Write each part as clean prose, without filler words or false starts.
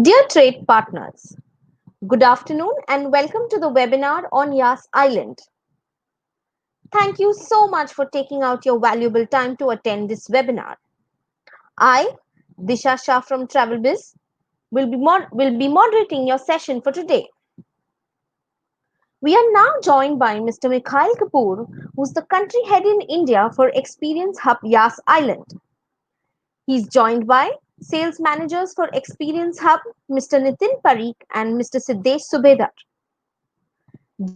Dear trade partners, good afternoon and welcome to the webinar on Yas Island. Thank you so much for taking out your valuable time to attend this webinar. I, Disha Shah from TravelBiz, will be moderating your session for today. We are now joined by Mr. Mikhail Kapoor, who's the country head in India for Experience Hub Yas Island. He's joined by sales managers for Experience Hub, Mr. Nitin Parikh and Mr. Siddesh Subedar.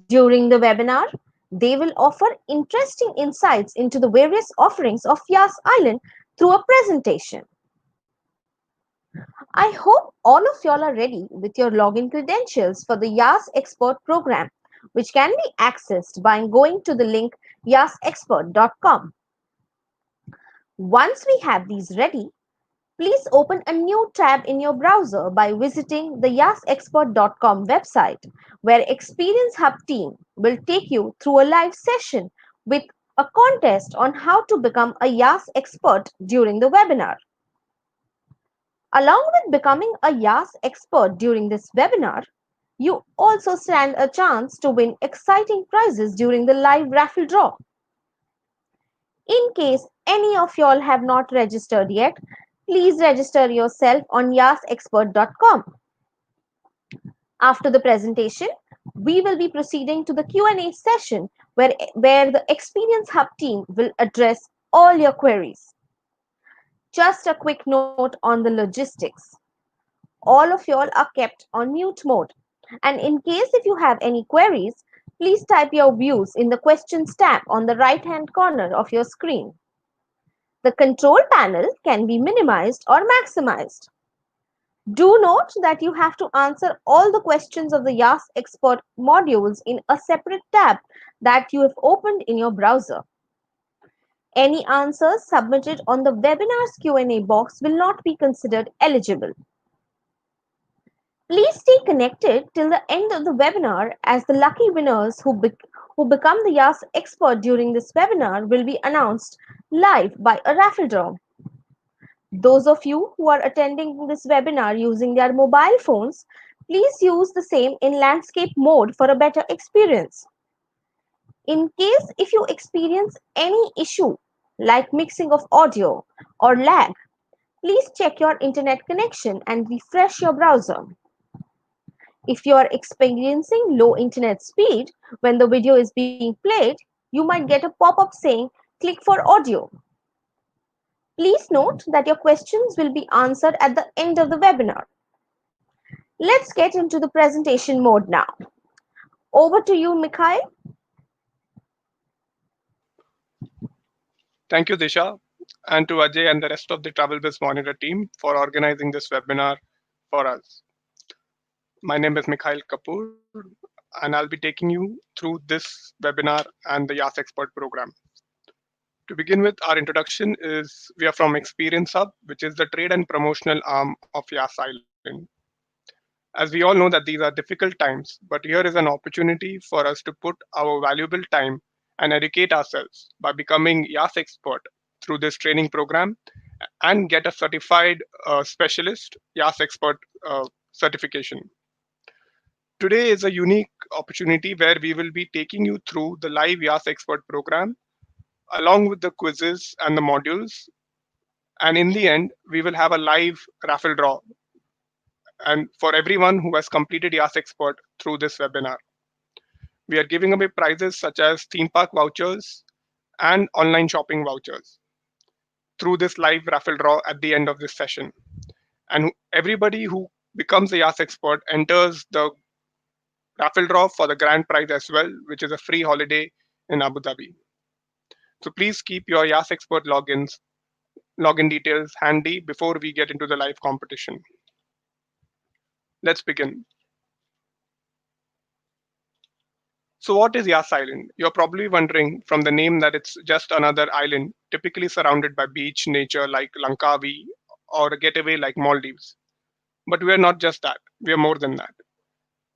During the webinar, they will offer interesting insights into the various offerings of Yas Island through a presentation. I hope all of y'all are ready with your login credentials for the Yas Expert program, which can be accessed by going to the link yasexpert.com. Once we have these ready, please open a new tab in your browser by visiting the yasexpert.com website, where Experience Hub team will take you through a live session with a contest on how to become a Yas expert during the webinar. Along with becoming a Yas expert during this webinar, you also stand a chance to win exciting prizes during the live raffle draw. In case any of y'all have not registered yet, please register yourself on yasexpert.com. After the presentation, we will be proceeding to the Q&A session where the Experience Hub team will address all your queries. Just a quick note on the logistics. All of y'all are kept on mute mode. And in case if you have any queries, please type your views in the questions tab on the right-hand corner of your screen. The control panel can be minimized or maximized. Do note that you have to answer all the questions of the Yas Expert modules in a separate tab that you have opened in your browser. Any answers submitted on the webinar's Q&A box will not be considered eligible. Please stay connected till the end of the webinar, as the lucky winners who become the Yas Expert during this webinar will be announced live by a raffle draw. Those of you who are attending this webinar using their mobile phones, please use the same in landscape mode for a better experience. In case if you experience any issue like mixing of audio or lag, please check your internet connection and refresh your browser. If you are experiencing low internet speed when the video is being played, you might get a pop-up saying click for audio. Please note that your questions will be answered at the end of the webinar. Let's get into the presentation mode now. Over to you, Mikhail. Thank you, Disha, and to Ajay and the rest of the TravelBiz Monitor team for organizing this webinar for us. My name is Mikhail Kapoor, and I'll be taking you through this webinar and the YAS Expert program. To begin with, our introduction is we are from Experience Hub, which is the trade and promotional arm of YAS Island. As we all know that these are difficult times, but here is an opportunity for us to put our valuable time and educate ourselves by becoming YAS expert through this training program and get a certified specialist YAS expert certification. Today is a unique opportunity where we will be taking you through the live YAS expert program along with the quizzes and the modules. And in the end, we will have a live raffle draw and for everyone who has completed YAS expert through this webinar. We are giving away prizes such as theme park vouchers and online shopping vouchers through this live raffle draw at the end of this session. And everybody who becomes a YAS expert enters the raffle draw for the grand prize as well, which is a free holiday in Abu Dhabi. So please keep your YAS expert login details handy before we get into the live competition. Let's begin. So what is Yas Island? You're probably wondering from the name that it's just another island, typically surrounded by beach nature like Langkawi or a getaway like Maldives. But we are not just that. We are more than that.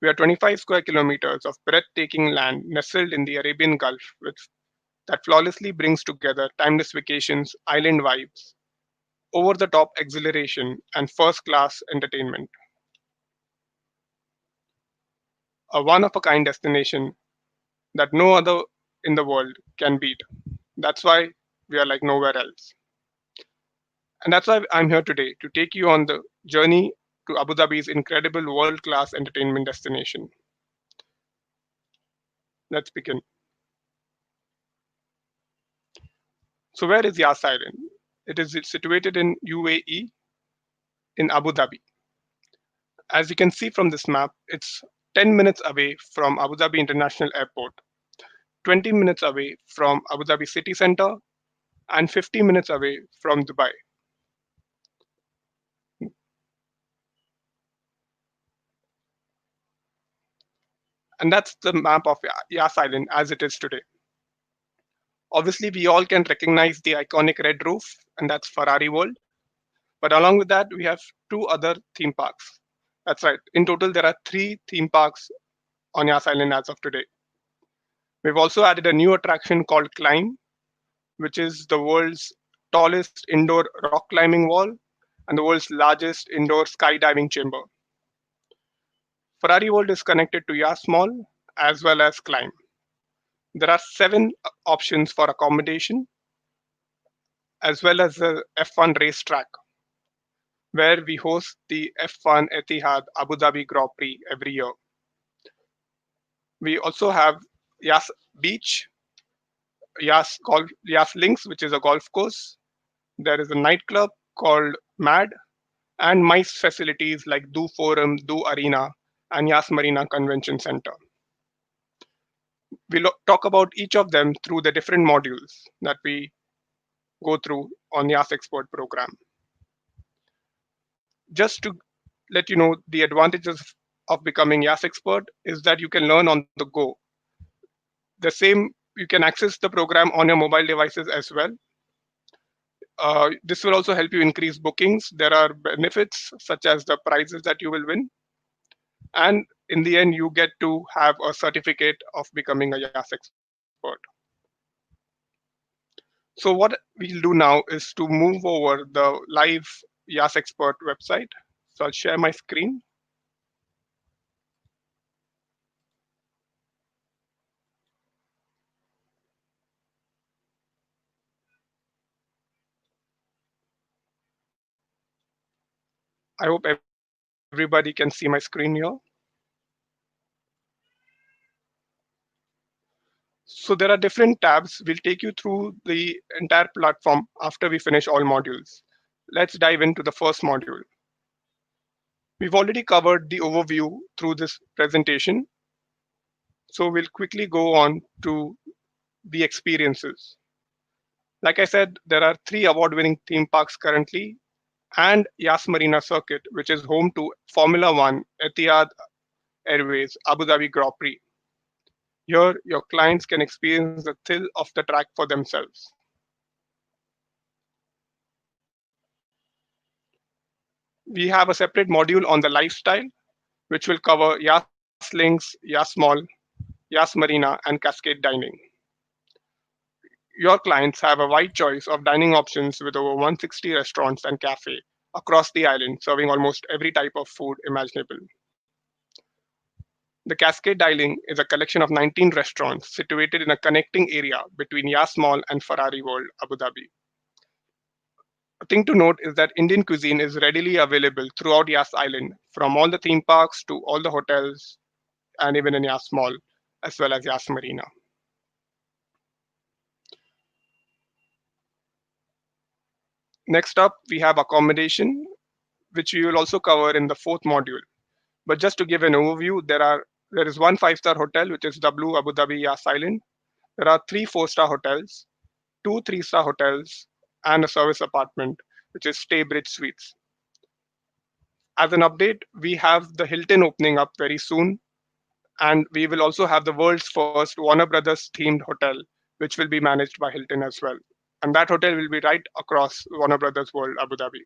We are 25 square kilometers of breathtaking land nestled in the Arabian Gulf that flawlessly brings together timeless vacations, island vibes, over the top exhilaration, and first class entertainment. a one of a kind destination that no other in the world can beat. That's why we are like nowhere else. And that's why I'm here today to take you on the journey to Abu Dhabi's incredible world class entertainment destination. Let's begin. So, where is Yas Island? It is situated in UAE in Abu Dhabi. As you can see from this map, it's 10 minutes away from Abu Dhabi International Airport, 20 minutes away from Abu Dhabi city center, and 50 minutes away from Dubai. And that's the map of Yas Island as it is today. Obviously, we all can recognize the iconic red roof, and that's Ferrari World. But along with that, we have two other theme parks. That's right. In total, there are three theme parks on Yas Island as of today. We've also added a new attraction called Climb, which is the world's tallest indoor rock climbing wall and the world's largest indoor skydiving chamber. Ferrari World is connected to Yas Mall as well as Climb. There are seven options for accommodation as well as the F1 racetrack, where we host the F1 Etihad Abu Dhabi Grand Prix every year. We also have Yas Beach, Yas Links, which is a golf course. There is a nightclub called MAD, and MICE facilities like Do Forum, Do Arena, and Yas Marina Convention Center. We'll talk about each of them through the different modules that we go through on Yas Expert program. Just to let you know, the advantages of becoming Yas Expert is that you can learn on the go. The same, you can access the program on your mobile devices as well. This will also help you increase bookings. There are benefits such as the prizes that you will win. And in the end, you get to have a certificate of becoming a Yas Expert. So what we'll do now is to move over the live Yas Expert website. So I'll share my screen. I hope everybody can see my screen here. So there are different tabs. We'll take you through the entire platform after we finish all modules. Let's dive into the first module. We've already covered the overview through this presentation. So we'll quickly go on to the experiences. Like I said, there are three award-winning theme parks currently and Yas Marina Circuit, which is home to Formula One Etihad Airways Abu Dhabi Grand Prix. Here, your clients can experience the thrill of the track for themselves. We have a separate module on the lifestyle, which will cover Yas Links, Yas Mall, Yas Marina, and Cascade Dining. Your clients have a wide choice of dining options with over 160 restaurants and cafes across the island, serving almost every type of food imaginable. The Cascade Dining is a collection of 19 restaurants situated in a connecting area between Yas Mall and Ferrari World, Abu Dhabi. A thing to note is that Indian cuisine is readily available throughout Yas Island, from all the theme parks to all the hotels, and even in Yas Mall, as well as Yas Marina. Next up, we have accommodation, which we will also cover in the fourth module. But just to give an overview, there is one five-star hotel, which is W Abu Dhabi Yas Island. There are three four-star hotels, two three-star hotels, and a service apartment, which is Stay Bridge Suites. As an update, we have the Hilton opening up very soon, and we will also have the world's first Warner Brothers themed hotel, which will be managed by Hilton as well. And that hotel will be right across Warner Brothers World, Abu Dhabi.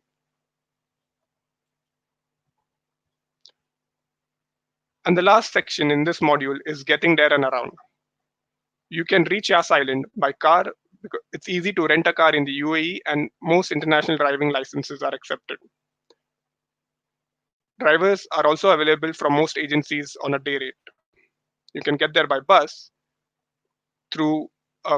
And the last section in this module is getting there and around. You can reach Yas Island by car because it's easy to rent a car in the UAE and most international driving licenses are accepted. Drivers are also available from most agencies on a day rate. You can get there by bus through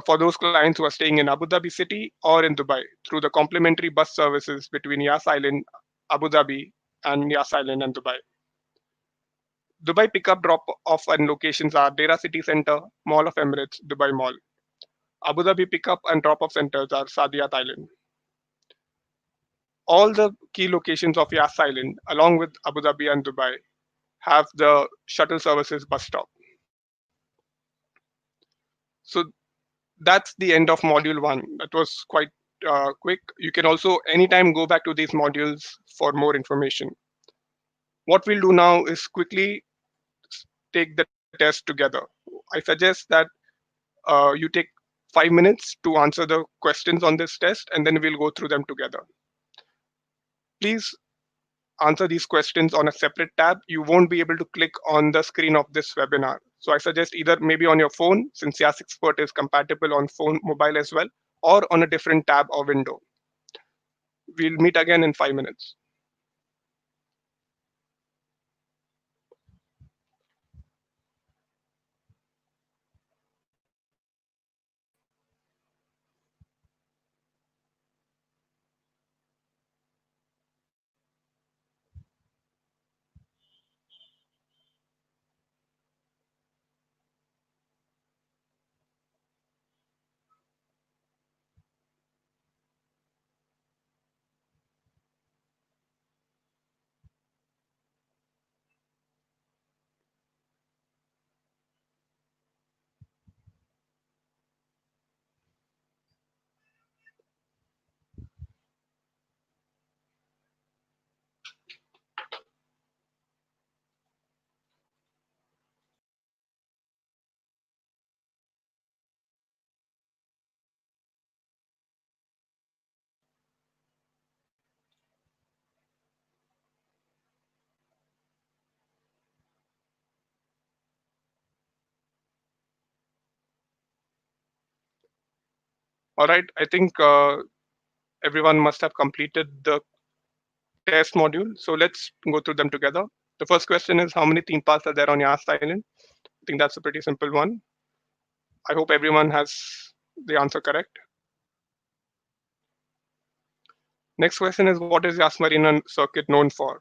for those clients who are staying in Abu Dhabi city or in Dubai through the complimentary bus services between Yas Island, Abu Dhabi, and Yas Island and Dubai. Dubai pickup drop off and locations are Dera City Center, Mall of Emirates, Dubai Mall. Abu Dhabi pickup and drop off centers are Saadiyat Island. All the key locations of Yas Island, along with Abu Dhabi and Dubai, have the shuttle services bus stop. So that's the end of module one. That was quite quick. You can also anytime go back to these modules for more information. What we'll do now is quickly take the test together. I suggest that you take 5 minutes to answer the questions on this test, and then we'll go through them together. Please answer these questions on a separate tab. You won't be able to click on the screen of this webinar. So I suggest either maybe on your phone, since YAS Expert is compatible on phone, mobile as well, or on a different tab or window. We'll meet again in 5 minutes. All right, I think everyone must have completed the test module. So let's go through them together. The first question is how many theme parks are there on Yas Island? I think that's a pretty simple one. I hope everyone has the answer correct. Next question is what is Yas Marina circuit known for?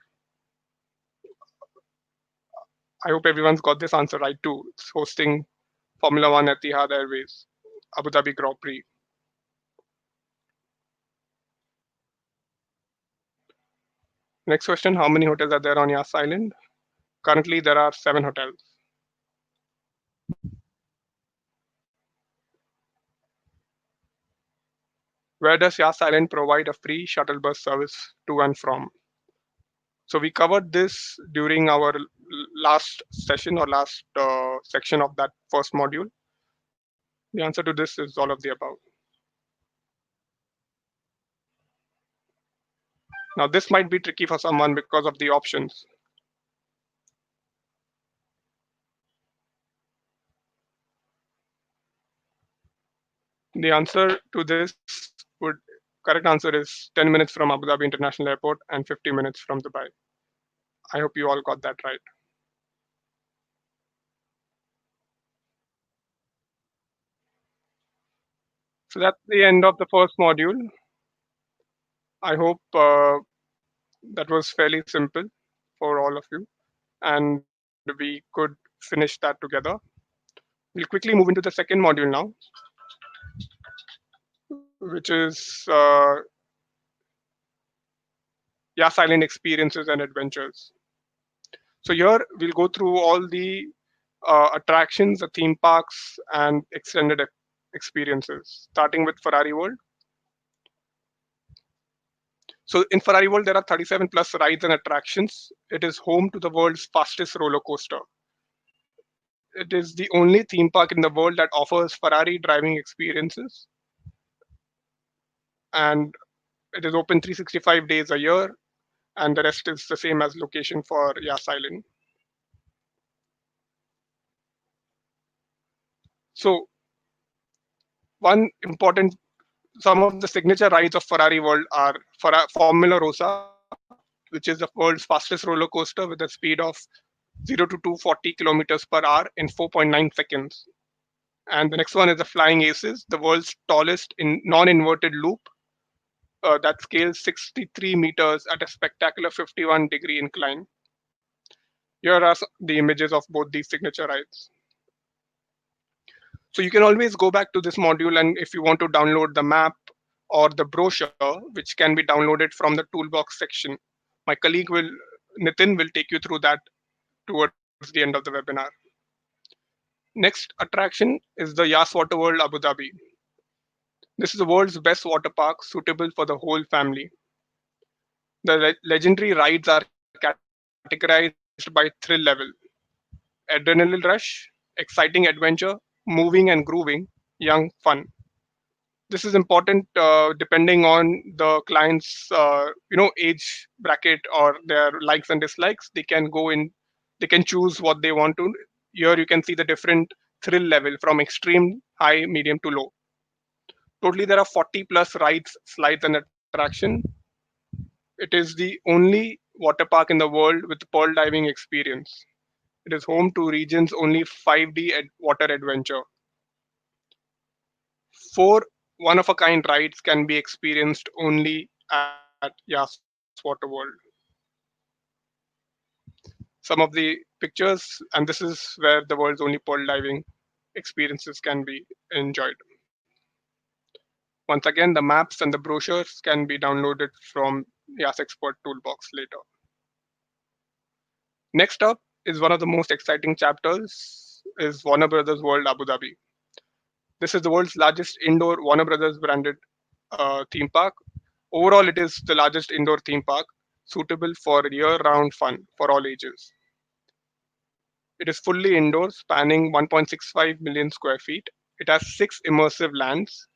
I hope everyone's got this answer right too. It's hosting Formula One at Etihad Airways, Abu Dhabi Grand Prix. Next question, how many hotels are there on Yas Island? Currently, there are 7 hotels. Where does Yas Island provide a free shuttle bus service to and from? So we covered this during our last session or last section of that first module. The answer to this is all of the above. Now this might be tricky for someone because of the options. The answer to this would correct answer is 10 minutes from Abu Dhabi International Airport and 50 minutes from Dubai. I hope you all got that right. So that's the end of the first module. I hope that was fairly simple for all of you, and we could finish that together. We'll quickly move into the second module now, which is Yas Island experiences and adventures. So here we'll go through all the attractions, the theme parks, and extended experiences, starting with Ferrari World. So in Ferrari World, there are 37 plus rides and attractions. It is home to the world's fastest roller coaster. It is the only theme park in the world that offers Ferrari driving experiences, and it is open 365 days a year, and the rest is the same as location for Yas Island. So one important, some of the signature rides of Ferrari World are Formula Rossa, which is the world's fastest roller coaster with a speed of 0 to 240 kilometers per hour in 4.9 seconds. And the next one is the Flying Aces, the world's tallest non-inverted loop that scales 63 meters at a spectacular 51-degree incline. Here are the images of both these signature rides. So you can always go back to this module, and if you want to download the map or the brochure, which can be downloaded from the toolbox section, my colleague will Nitin will take you through that towards the end of the webinar. Next attraction is the Yas Water World Abu Dhabi. This is the world's best water park, suitable for the whole family. The legendary rides are categorized by thrill level: adrenaline rush, exciting adventure, moving and grooving, young fun. This is important depending on the client's age bracket or their likes and dislikes. They can go in, they can choose what they want to. Here you can see the different thrill level from extreme, high, medium to low. Totally there are 40 plus rides, slides and attraction. It is the only water park in the world with pearl diving experience. It is home to region's only 5D water adventure. Four one of a kind rides can be experienced only at Yas Water World. Some of the pictures, and this is where the world's only pearl diving experiences can be enjoyed. Once again, the maps and the brochures can be downloaded from Yas Expert Toolbox later. Next up is one of the most exciting chapters is Warner Brothers World Abu Dhabi. This is the world's largest indoor Warner Brothers branded theme park. Overall, it is the largest indoor theme park suitable for year-round fun for all ages. It is fully indoor, spanning 1.65 million square feet. It has 6 immersive lands,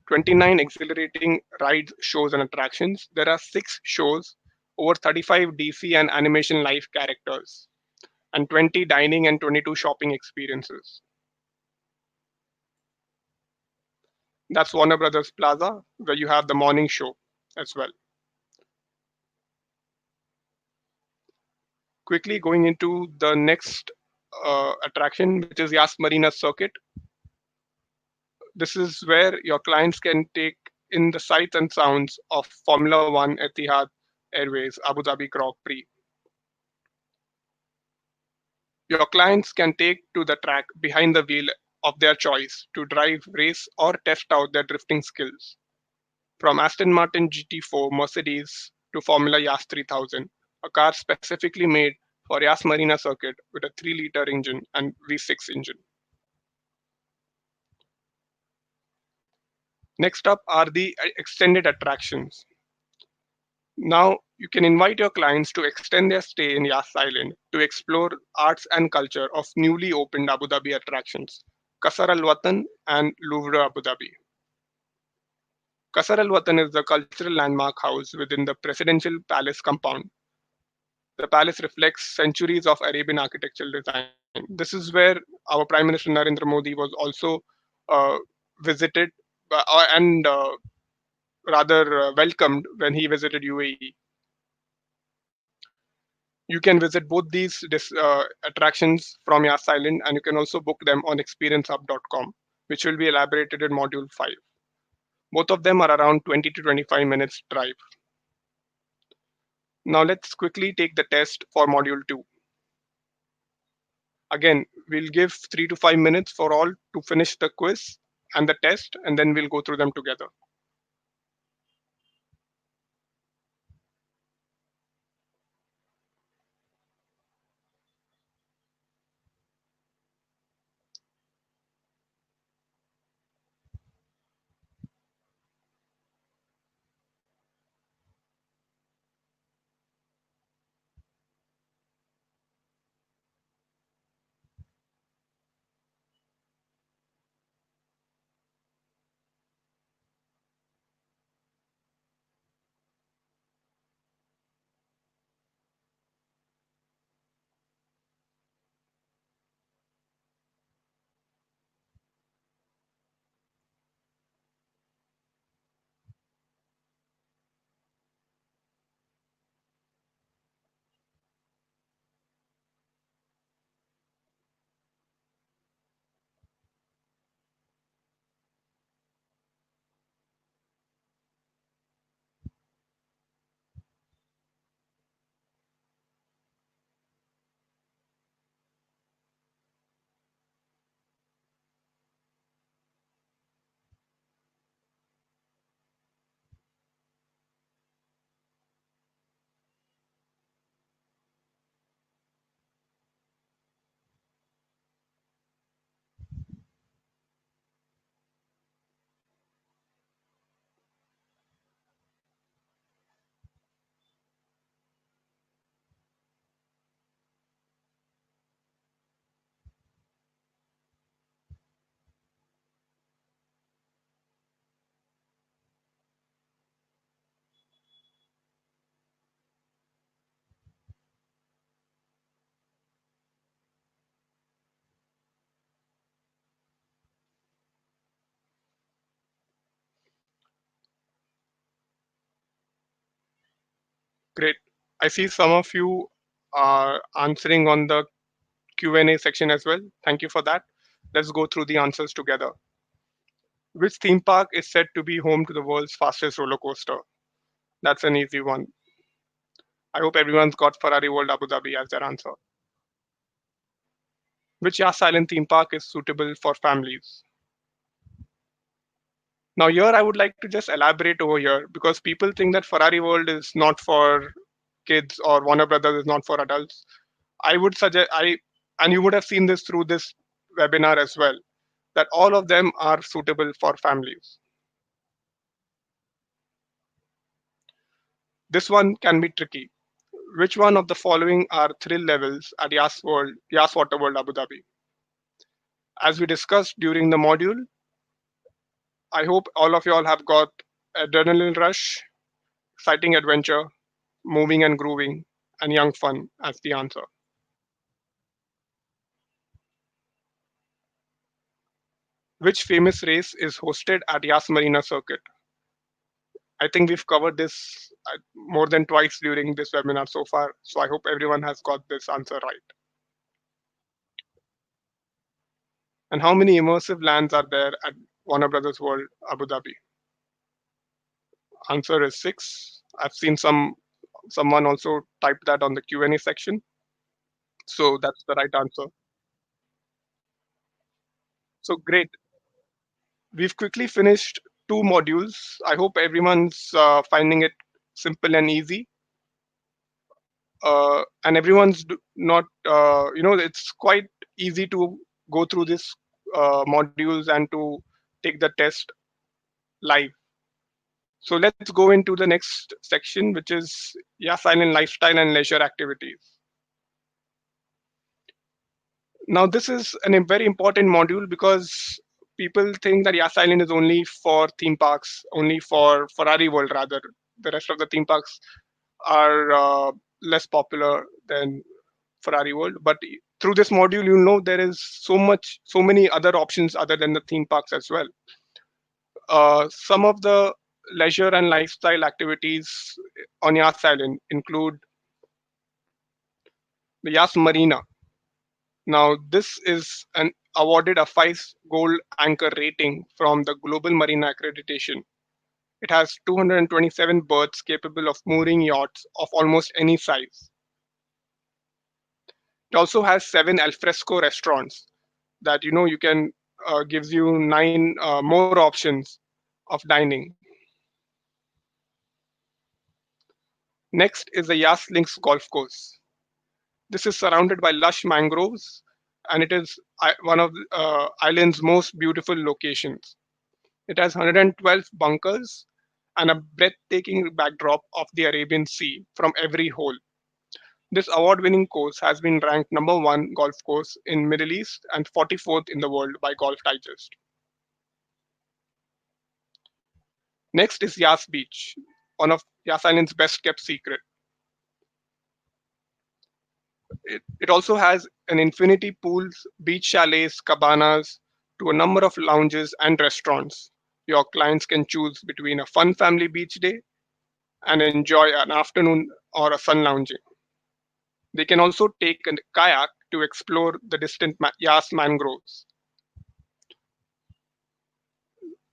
29 exhilarating rides, shows, and attractions. There are 6 shows, over 35 DC and animation live characters, and 20 dining and 22 shopping experiences. That's Warner Brothers Plaza, where you have the morning show as well. Quickly going into the next attraction, which is Yas Marina Circuit. This is where your clients can take in the sights and sounds of Formula One Etihad Airways Abu Dhabi Grand Prix. Your clients can take to the track behind the wheel of their choice to drive, race, or test out their drifting skills. From Aston Martin GT4 Mercedes to Formula Yas 3000, a car specifically made for Yas Marina circuit with a 3-liter engine and V6 engine. Next up are the extended attractions. Now you can invite your clients to extend their stay in Yas Island to explore arts and culture of newly opened Abu Dhabi attractions, Qasr Al Watan and Louvre Abu Dhabi. Qasr Al Watan is the cultural landmark house within the presidential palace compound. The palace reflects centuries of Arabian architectural design. This is where our Prime Minister Narendra Modi was also uh, visited and rather welcomed when he visited UAE. You can visit both these attractions from Yas Island, and you can also book them on experiencehub.com, which will be elaborated in Module 5. Both of them are around 20 to 25 minutes drive. Now let's quickly take the test for Module 2. Again, we'll give 3 to 5 minutes for all to finish the quiz and the test, and then we'll go through them together. Great. I see some of you are answering on the Q&A section as well. Thank you for that. Let's go through the answers together. Which theme park is said to be home to the world's fastest roller coaster? That's an easy one. I hope everyone's got Ferrari World Abu Dhabi as their answer. Which Yas Island theme park is suitable for families? Now, here I would like to just elaborate over here because people think that Ferrari World is not for kids or Warner Brothers is not for adults. I would suggest and you would have seen this through this webinar as well, that all of them are suitable for families. This one can be tricky. Which one of the following are thrill levels at Yas Water World Abu Dhabi? As we discussed during the module, I hope all of you all have got adrenaline rush, exciting adventure, moving and grooving, and young fun as the answer. Which famous race is hosted at Yas Marina Circuit? I think we've covered this more than twice during this webinar so far, so I hope everyone has got this answer right. And how many immersive lands are there at Warner Brothers World Abu Dhabi? Answer is 6. I've seen someone also type that on the Q&A section, so that's the right answer. So great. We've quickly finished 2 modules. I hope everyone's finding it simple and easy. And everyone's not, it's quite easy to go through this modules and to take the test live. So let's go into the next section, which is Yas Island lifestyle and leisure activities. Now, this is a very important module because people think that Yas Island is only for theme parks, only for Ferrari World, rather. The rest of the theme parks are less popular than Ferrari World. But through this module, you'll know there is so many other options other than the theme parks as well. Some of the leisure and lifestyle activities on Yas Island include the Yas Marina. Now, this is an awarded a 5 gold anchor rating from the Global Marina Accreditation. It has 227 berths capable of mooring yachts of almost any size. It also has 7 alfresco restaurants that you can gives you 9 more options of dining. Next is the Yas Links Golf Course. This is surrounded by lush mangroves, and it is one of the island's most beautiful locations. It has 112 bunkers and a breathtaking backdrop of the Arabian Sea from every hole. This award-winning course has been ranked number 1 golf course in Middle East and 44th in the world by Golf Digest. Next is Yas Beach, one of Yas Island's best kept secret. It also has an infinity pools, beach chalets, cabanas, to a number of lounges and restaurants. Your clients can choose between a fun family beach day and enjoy an afternoon or a sun lounging. They can also take a kayak to explore the distant Yas mangroves.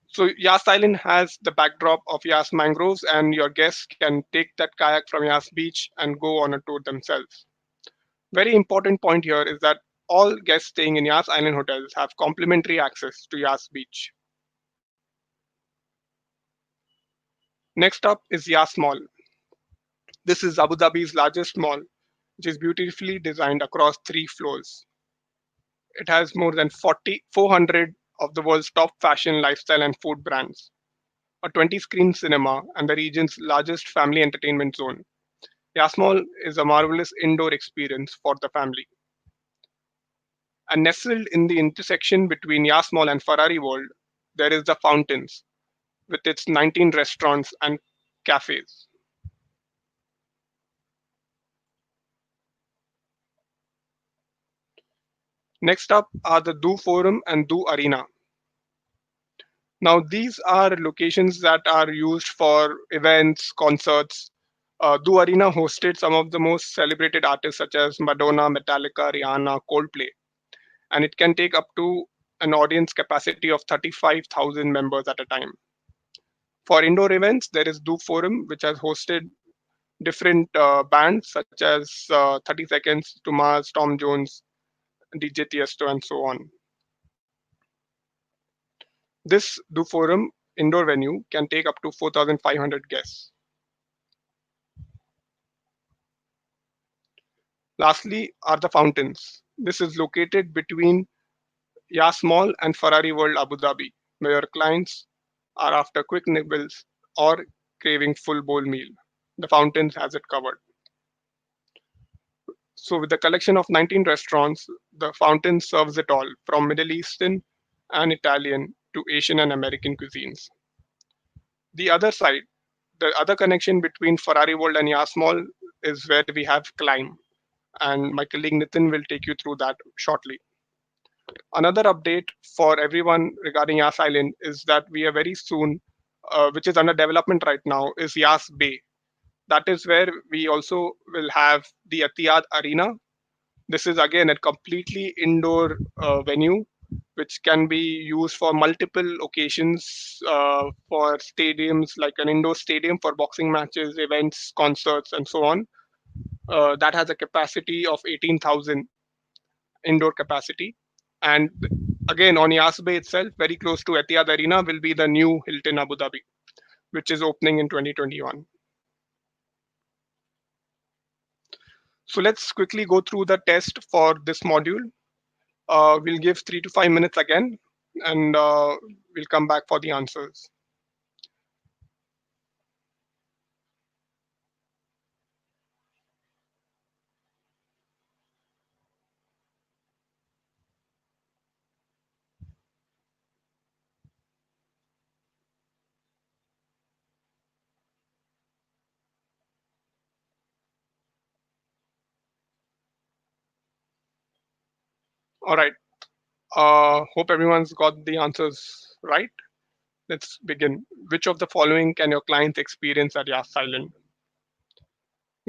So Yas Island has the backdrop of Yas mangroves, and your guests can take that kayak from Yas Beach and go on a tour themselves. Very important point here is that all guests staying in Yas Island hotels have complimentary access to Yas Beach. Next up is Yas Mall. This is Abu Dhabi's largest mall, which is beautifully designed across 3 floors. It has more than 400 of the world's top fashion, lifestyle, and food brands, a 20-screen cinema, and the region's largest family entertainment zone. Yas Mall is a marvelous indoor experience for the family. And nestled in the intersection between Yas Mall and Ferrari World, there is the Fountains, with its 19 restaurants and cafes. Next up are the Do Forum and Do Arena. Now, these are locations that are used for events, concerts, Du Arena hosted some of the most celebrated artists such as Madonna, Metallica, Rihanna, Coldplay, and it can take up to an audience capacity of 35,000 members at a time. For indoor events, there is Do Forum, which has hosted different bands such as 30 Seconds, Tumas, Tom Jones, DJ Tiesto, and so on. This Do Forum indoor venue can take up to 4,500 guests. Lastly are the fountains. This is located between Yas Mall and Ferrari World Abu Dhabi, where your clients are after quick nibbles or craving full bowl meal. The fountains has it covered. So with the collection of 19 restaurants, the fountain serves it all, from Middle Eastern and Italian to Asian and American cuisines. The other side, the other connection between Ferrari World and Yas Mall is where we have Climb, and my colleague Nitin will take you through that shortly. Another update for everyone regarding Yas Island is that we are very soon, which is under development right now, is Yas Bay. That is where we also will have the Etihad Arena. This is again a completely indoor venue which can be used for multiple occasions, for stadiums, like an indoor stadium for boxing matches, events, concerts, and so on. That has a capacity of 18,000 indoor capacity. And again, on Yas Bay itself, very close to Etihad Arena, will be the new Hilton Abu Dhabi, which is opening in 2021. So let's quickly go through the test for this module. We'll give 3 to 5 minutes again, and we'll come back for the answers. All right. Hope everyone's got the answers right. Let's begin. Which of the following can your clients experience at Yas Island?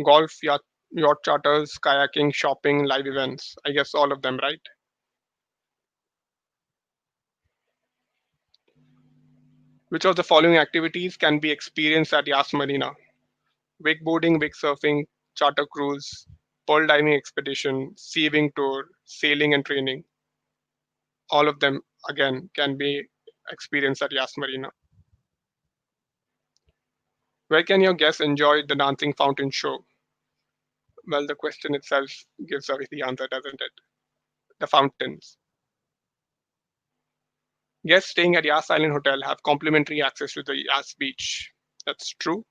Golf, yacht charters, kayaking, shopping, live events. I guess all of them, right? Which of the following activities can be experienced at Yas Marina? Wakeboarding, wake surfing, charter cruise, pearl diving expedition, seaing tour, sailing and training. All of them, again, can be experienced at Yas Marina. Where can your guests enjoy the dancing fountain show? Well, the question itself gives away the answer, doesn't it? The fountains. Guests staying at Yas Island Hotel have complimentary access to the Yas Beach. That's true.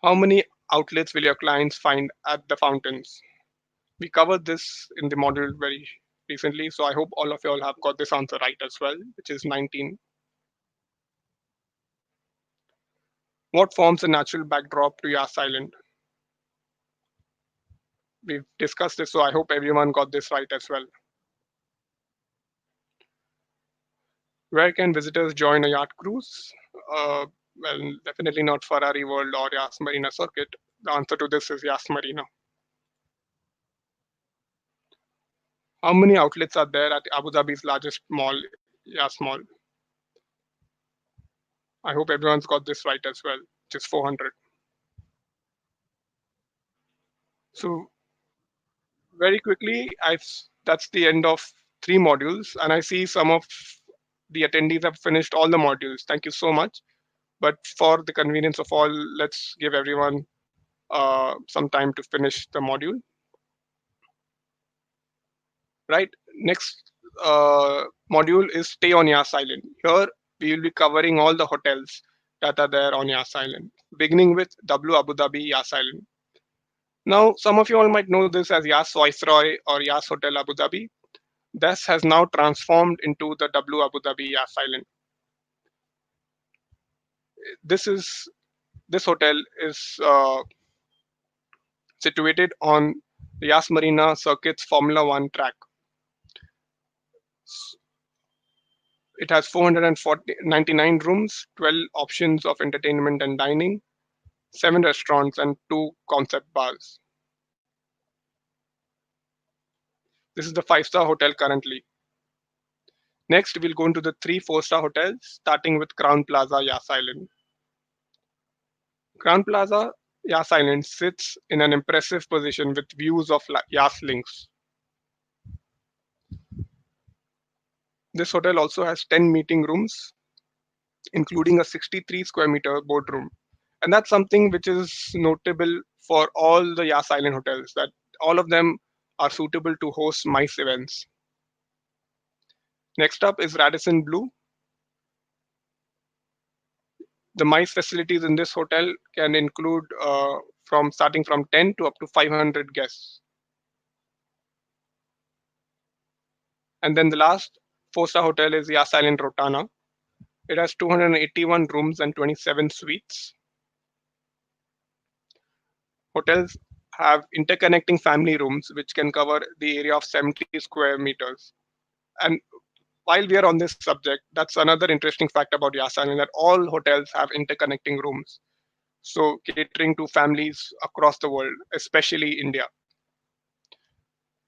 How many outlets will your clients find at the fountains? We covered this in the module very recently, so I hope all of you all have got this answer right as well, which is 19. What forms a natural backdrop to Yas Island? We've discussed this, so I hope everyone got this right as well. Where can visitors join a yacht cruise? Well, definitely not Ferrari World or Yas Marina Circuit. The answer to this is Yas Marina. How many outlets are there at Abu Dhabi's largest mall, Yas Mall? I hope everyone's got this right as well, which is 400. So very quickly, that's the end of 3 modules, and I see some of the attendees have finished all the modules. Thank you so much. But for the convenience of all, let's give everyone some time to finish the module. Right. Next module is stay on Yas Island. Here we will be covering all the hotels that are there on Yas Island, beginning with W Abu Dhabi Yas Island. Now, some of you all might know this as Yas Viceroy or Yas Hotel Abu Dhabi. This has now transformed into the W Abu Dhabi Yas Island. This is this hotel is situated on the Yas Marina Circuit's Formula One track. It has 499 rooms, 12 options of entertainment and dining, 7 restaurants, and 2 concept bars. This is the 5-star hotel currently. Next, we'll go into the 3 4-star hotels, starting with Crown Plaza, Yas Island. Crown Plaza, Yas Island sits in an impressive position with views of Yas Links. This hotel also has 10 meeting rooms, including a 63 square meter boardroom. And that's something which is notable for all the Yas Island hotels, that all of them are suitable to host MICE events. Next up is Radisson Blue. The MICE facilities in this hotel can include from starting from 10 to up to 500 guests. And then the last 4-star hotel is Yas Island Rotana. It has 281 rooms and 27 suites. Hotels have interconnecting family rooms which can cover the area of 70 square meters. And while we are on this subject, that's another interesting fact about Yas Island, that all hotels have interconnecting rooms. So catering to families across the world, especially India.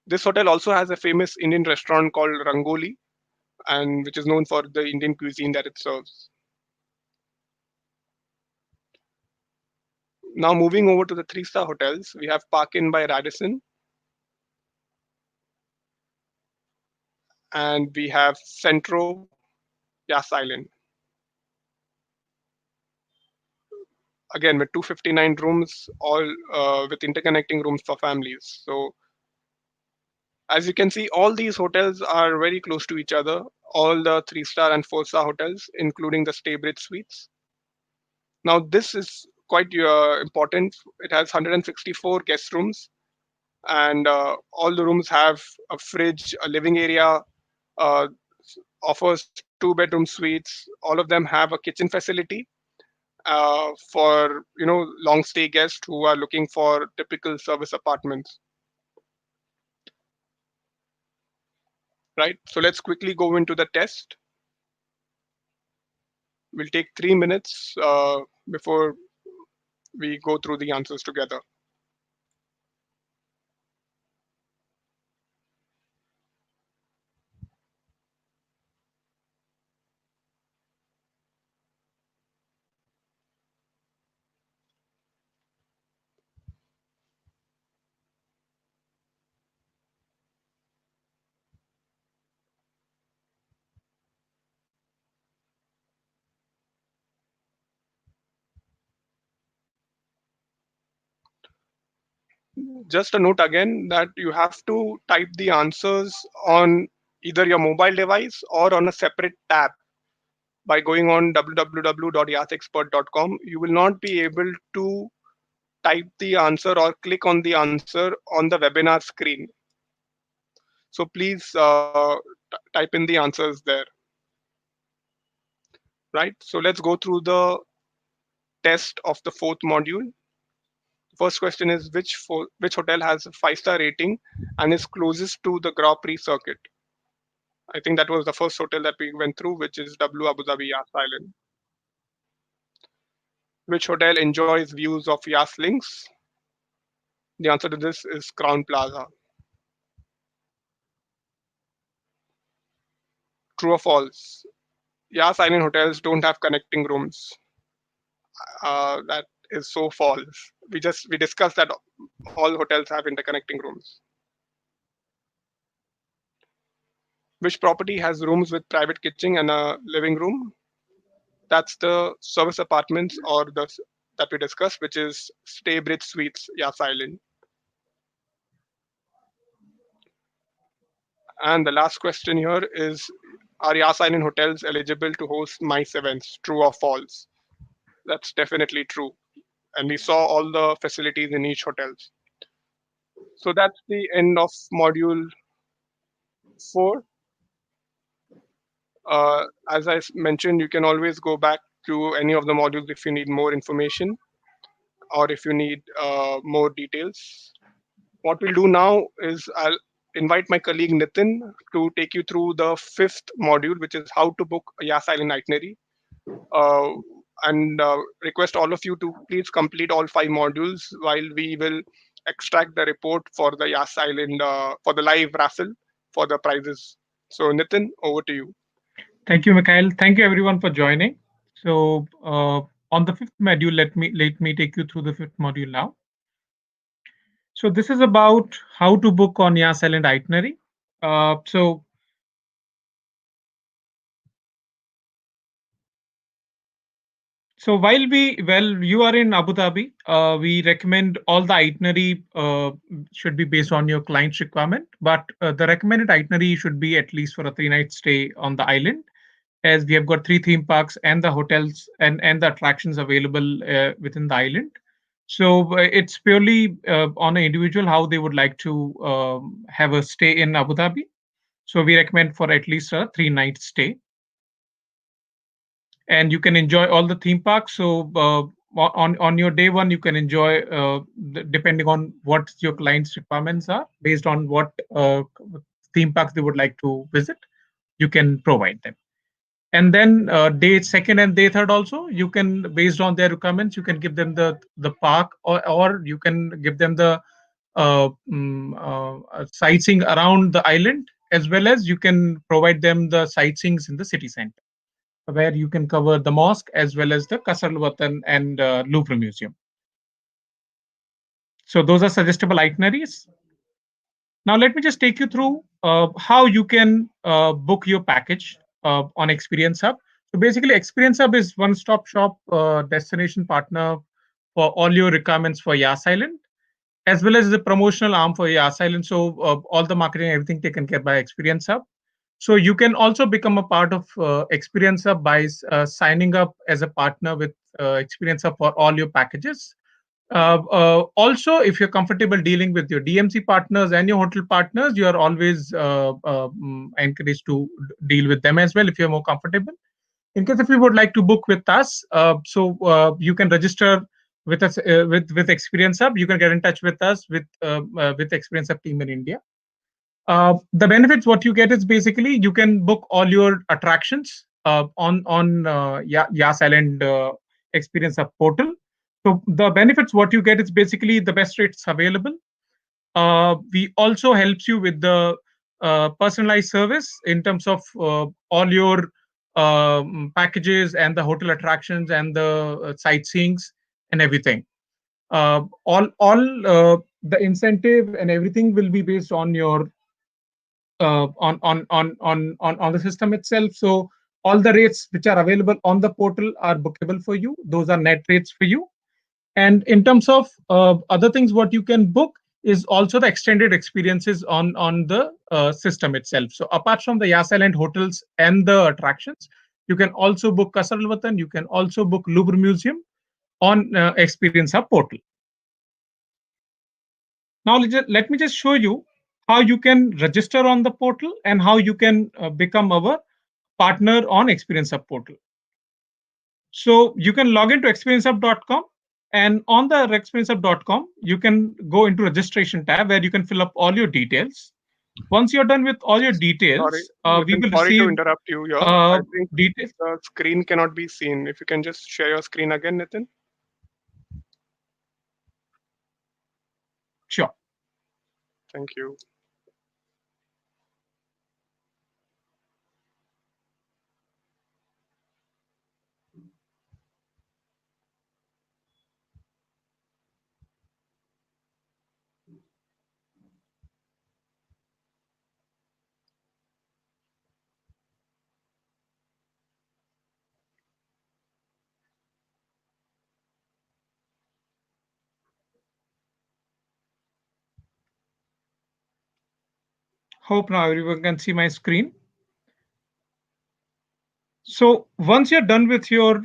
This hotel also has a famous Indian restaurant called Rangoli, and which is known for the Indian cuisine that it serves. Now moving over to the 3-star hotels, we have Park Inn by Radisson, and we have Centro Yas Island. Again, with 259 rooms, all with interconnecting rooms for families. So as you can see, all these hotels are very close to each other. All the 3-star and 4-star hotels, including the Staybridge suites. Now this is quite important. It has 164 guest rooms, and all the rooms have a fridge, a living area, uh, offers 2-bedroom suites. All of them have a kitchen facility for long stay guests who are looking for typical service apartments. Right. So let's quickly go into the test. We'll take 3 minutes before we go through the answers together. Just a note again that you have to type the answers on either your mobile device or on a separate tab. By going on www.yasexpert.com, you will not be able to type the answer or click on the answer on the webinar screen. So please type in the answers there. Right. So let's go through the test of the 4th module. First question is which hotel has a 5-star rating and is closest to the Grand Prix circuit? I think that was the first hotel that we went through, which is W Abu Dhabi Yas Island. Which hotel enjoys views of Yas Links? The answer to this is Crown Plaza. True or false? Yas Island hotels don't have connecting rooms. That is so false. We discussed that all hotels have interconnecting rooms. Which property has rooms with private kitchen and a living room? That's the service apartments or the that we discussed, which is Staybridge Suites, Yas Island. And the last question here is, are Yas Island hotels eligible to host MICE events? True or false? That's definitely true. And we saw all the facilities in each hotel. So that's the end of module 4. As I mentioned, you can always go back to any of the modules if you need more information or if you need more details. What we'll do now is invite my colleague Nitin to take you through the fifth module, which is how to book a Yas Island itinerary. Uh, and request all of you to please complete all five modules while we will extract the report for the Yas Island for the live raffle for the prizes. So, Nitin, over to you. Thank you, Mikhail. Thank you, everyone, for joining. So, on the fifth module, let me take you through the fifth module now. So, this is about how to book on Yas Island itinerary. So, while you are in Abu Dhabi, we recommend all the itinerary should be based on your client's requirement, but the recommended itinerary should be at least for a 3 night stay on the island, as we have got three theme parks and the hotels and the attractions available within the island. So it's purely on an individual how they would like to have a stay in Abu Dhabi. So we recommend for at least a 3 night stay, and you can enjoy all the theme parks. So on your day one, you can enjoy depending on what your client's requirements are, based on what theme parks they would like to visit. You can provide them. And then day second and day third also, you can, based on their requirements, you can give them the park, or you can give them the sightseeing around the island, as well as you can provide them the sightseeings in the city center, where you can cover the mosque as well as the Qasr al-Watan and Louvre Museum. So those are suggestible itineraries. Now let me just take you through how you can book your package on Experience Hub. So basically, Experience Hub is one-stop shop destination partner for all your requirements for Yas Island, as well as the promotional arm for Yas Island. So all the marketing, everything taken care by Experience Hub. So you can also become a part of Experience Hub by signing up as a partner with Experience Hub for all your packages. Also, if you're comfortable dealing with your DMC partners and your hotel partners, you are always encouraged to deal with them as well if you're more comfortable. In case if you would like to book with us, you can register with us with Experience Hub. You can get in touch with us with Experience Hub team in India. The benefits what you get is basically you can book all your attractions on Yas Island Experience Hub portal. So the benefits what you get is basically the best rates available. We also helps you with the personalized service in terms of all your packages and the hotel attractions and the sightseeings and everything. All the incentive and everything will be based on your on the system itself. So all the rates which are available on the portal are bookable for you. Those are net rates for you. And in terms of other things, what you can book is also the extended experiences on the system itself. So apart from the Yas Island hotels and the attractions, you can also book Qasr Al Watan. You can also book Louvre Museum on Experience Hub portal. Now let me just show you how you can register on the portal and how you can become our partner on Experience Hub portal. So you can log into experiencehub.com, and on the experiencehub.com, you can go into registration tab where you can fill up all your details. Once you're done with all your Sorry, details, we Nitin, will sorry to receive interrupt you here. I think details. the screen cannot be seen. If you can just share your screen again, Nitin. Sure. Thank you. Hope now everyone can see my screen. So once you're done with your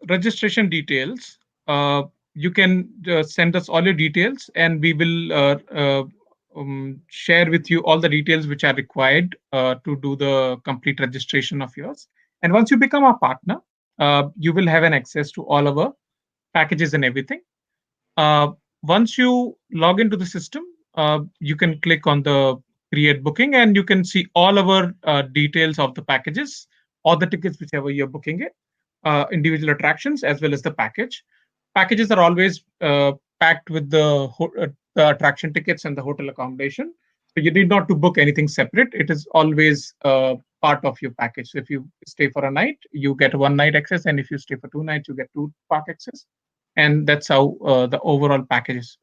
registration details, you can send us all your details, and we will share with you all the details which are required to do the complete registration of yours. And once you become a partner, you will have an access to all our packages and everything. Once you log into the system, you can click on the create booking, and you can see all our details of the packages or the tickets, whichever you're booking it, individual attractions as well as the package. Packages are always packed with the attraction tickets and the hotel accommodation. So you need not to book anything separate. It is always part of your package. So if you stay for a night, you get one night access, and if you stay for 2 nights, you get two park access, and that's how the overall package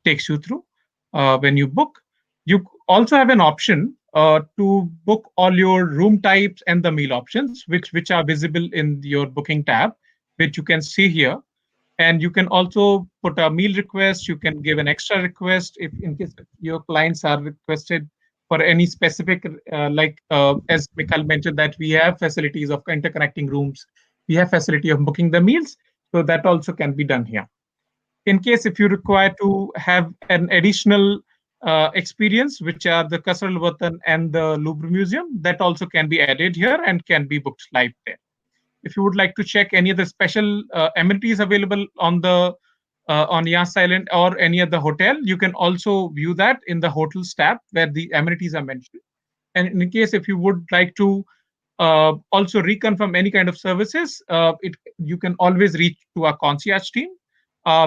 takes you through. When you book, you also have an option to book all your room types and the meal options, which are visible in your booking tab, which you can see here. And you can also put a meal request. You can give an extra request if in case your clients are requested for any specific, as Mikhail mentioned, that we have facilities of interconnecting rooms. We have facility of booking the meals, so that also can be done here. In case if you require to have an additional experience, which are the Kasral Watan and the Louvre Museum, that also can be added here and can be booked live there. If you would like to check any of the special amenities available on the on Yas Island or any other hotel, you can also view that in the hotels tab where the amenities are mentioned. And in case if you would like to also reconfirm any kind of services, you can always reach to our concierge team,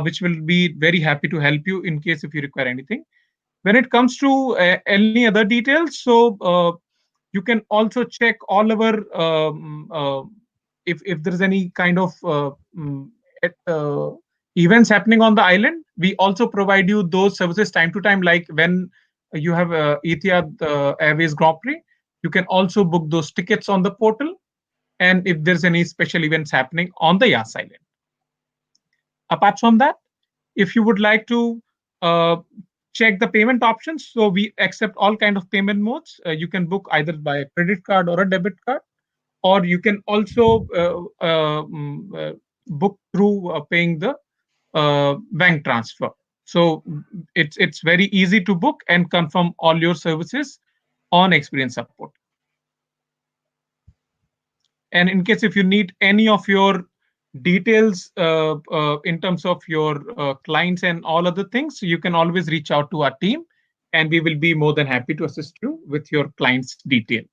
which will be very happy to help you in case if you require anything. When it comes to any other details, so you can also check all our if there is any kind of et- uh, events happening on the island. We also provide you those services time to time, like when you have Etihad Airways Grand Prix. You can also book those tickets on the portal, and if there's any special events happening on the Yas Island. Apart from that, if you would like to uh, check the payment options, so we accept all kind of payment modes. You can book either by a credit card or a debit card, or you can also book through paying the bank transfer. So it's very easy to book and confirm all your services on Experience Support. And in case if you need any of your details in terms of your clients and all other things, you can always reach out to our team, and we will be more than happy to assist you with your client's detail.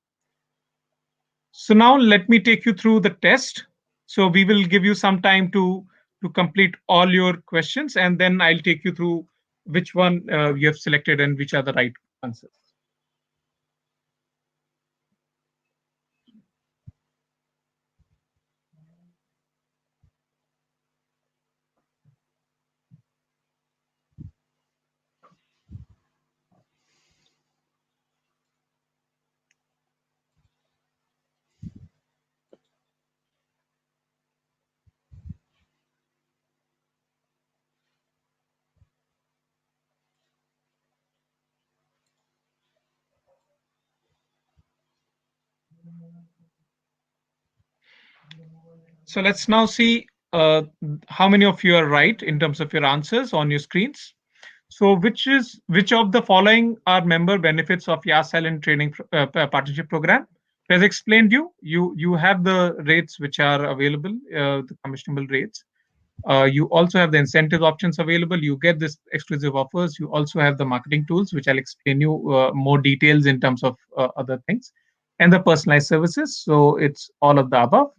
So now let me take you through the test. So we will give you some time to complete all your questions, and then I'll take you through which one you have selected and which are the right answers. So let's now see how many of you are right in terms of your answers on your screens. So which of the following are member benefits of Yas Island Training Partnership Program? As explained you have the rates which are available, the commissionable rates. You also have the incentive options available. You get this exclusive offers. You also have the marketing tools, which I'll explain you more details in terms of other things, and the personalized services. So it's all of the above.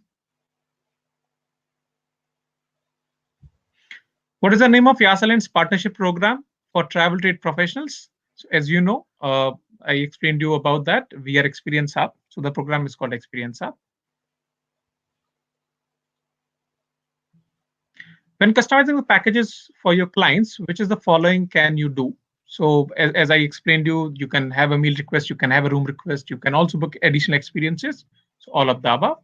What is the name of Yas Island's partnership program for travel trade professionals? So as you know, I explained you about that. We are Experience Hub. So the program is called Experience Hub. When customizing the packages for your clients, which is the following can you do? So as I explained you can have a meal request, you can have a room request, you can also book additional experiences. So all of the above.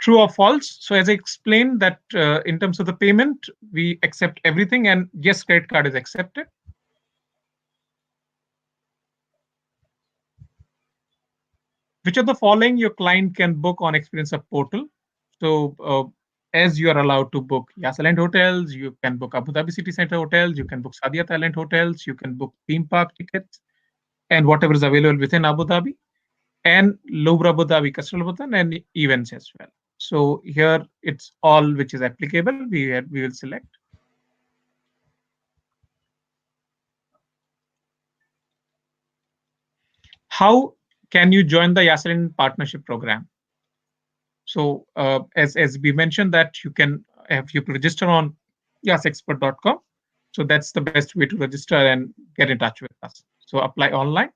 True or false? So as I explained that in terms of the payment, we accept everything, and yes, credit card is accepted. Which of the following your client can book on Experience Hub portal? So as you are allowed to book Yas Island hotels, you can book Abu Dhabi City Center hotels, you can book Saadiyat Island hotels, you can book theme park tickets, and whatever is available within Abu Dhabi, and Louvre Abu Dhabi, Kasral Watan, and events as well. So here it's all which is applicable. We will select. How can you join the Yas Island Partnership Program? So as we mentioned that you can register on yasexpert.com. So that's the best way to register and get in touch with us. So apply online.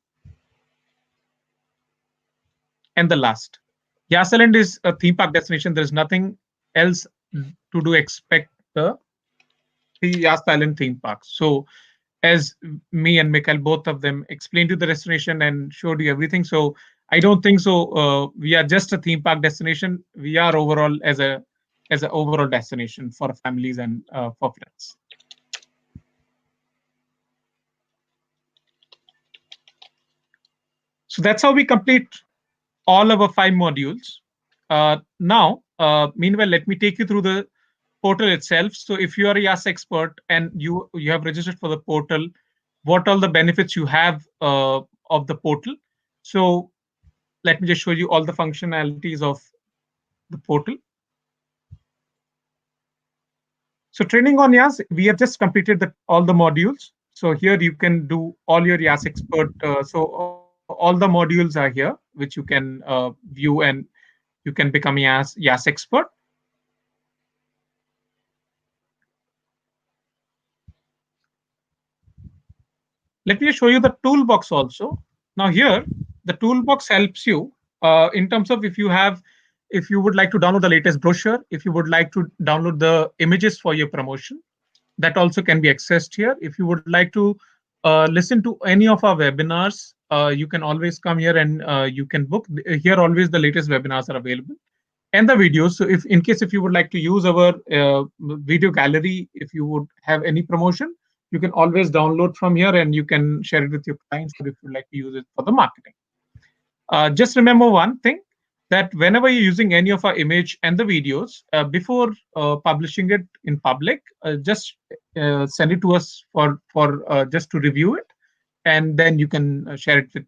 And the last, Yas Island is a theme park destination. There's nothing else to do expect the Yas Island theme park. So as me and Mikhail, both of them explained you the destination and showed you everything. So I don't think so. We are just a theme park destination. We are overall as an overall destination for families and for friends. So that's how we complete all our 5 modules. Meanwhile, let me take you through the portal itself. So if you are a Yas expert and you have registered for the portal, what all the benefits you have of the portal. So let me just show you all the functionalities of the portal. So training on Yas, we have just completed all the modules. So here you can do all your Yas expert. So all the modules are here, which you can view, and you can become Yas expert. Let me show you the toolbox also. Now here, the toolbox helps you in terms of if you would like to download the latest brochure, if you would like to download the images for your promotion, that also can be accessed here. If you would like to listen to any of our webinars, you can always come here and you can book. Here always the latest webinars are available and the videos. So if in case if you would like to use our video gallery, if you would have any promotion, you can always download from here and you can share it with your clients, or if you'd like to use it for the marketing. Just remember one thing, that whenever you're using any of our image and the videos, before publishing it in public, just send it to us for just to review it, and then you can share it with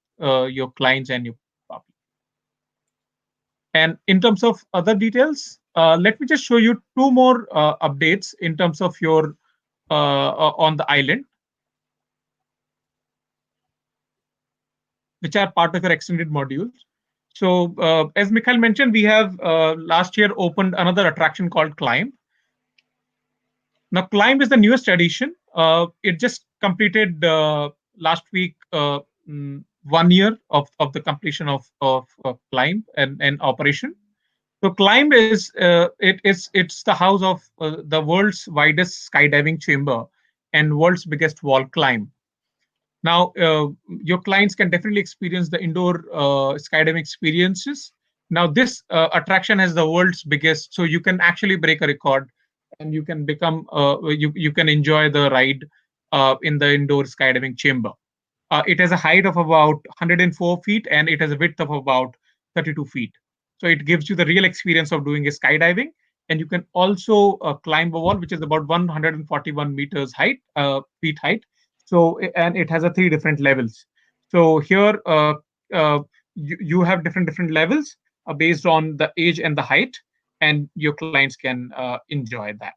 your clients and your public. And in terms of other details, let me just show you 2 more updates in terms of your on the island, which are part of your extended modules. So as Mikhail mentioned, we have last year opened another attraction called Climb. Now, Climb is the newest edition. It just completed last week 1 year of the completion of Climb and operation. So Climb is it's the house of the world's widest skydiving chamber and world's biggest wall climb. Now, your clients can definitely experience the indoor skydiving experiences. Now, this attraction has the world's biggest, so you can actually break a record, and you can become you can enjoy the ride in the indoor skydiving chamber. It has a height of about 104 feet, and it has a width of about 32 feet. So it gives you the real experience of doing a skydiving, and you can also climb a wall, which is about 141 meters height, feet height. So, and it has a 3 different levels. So here you have different levels based on the age and the height, and your clients can enjoy that.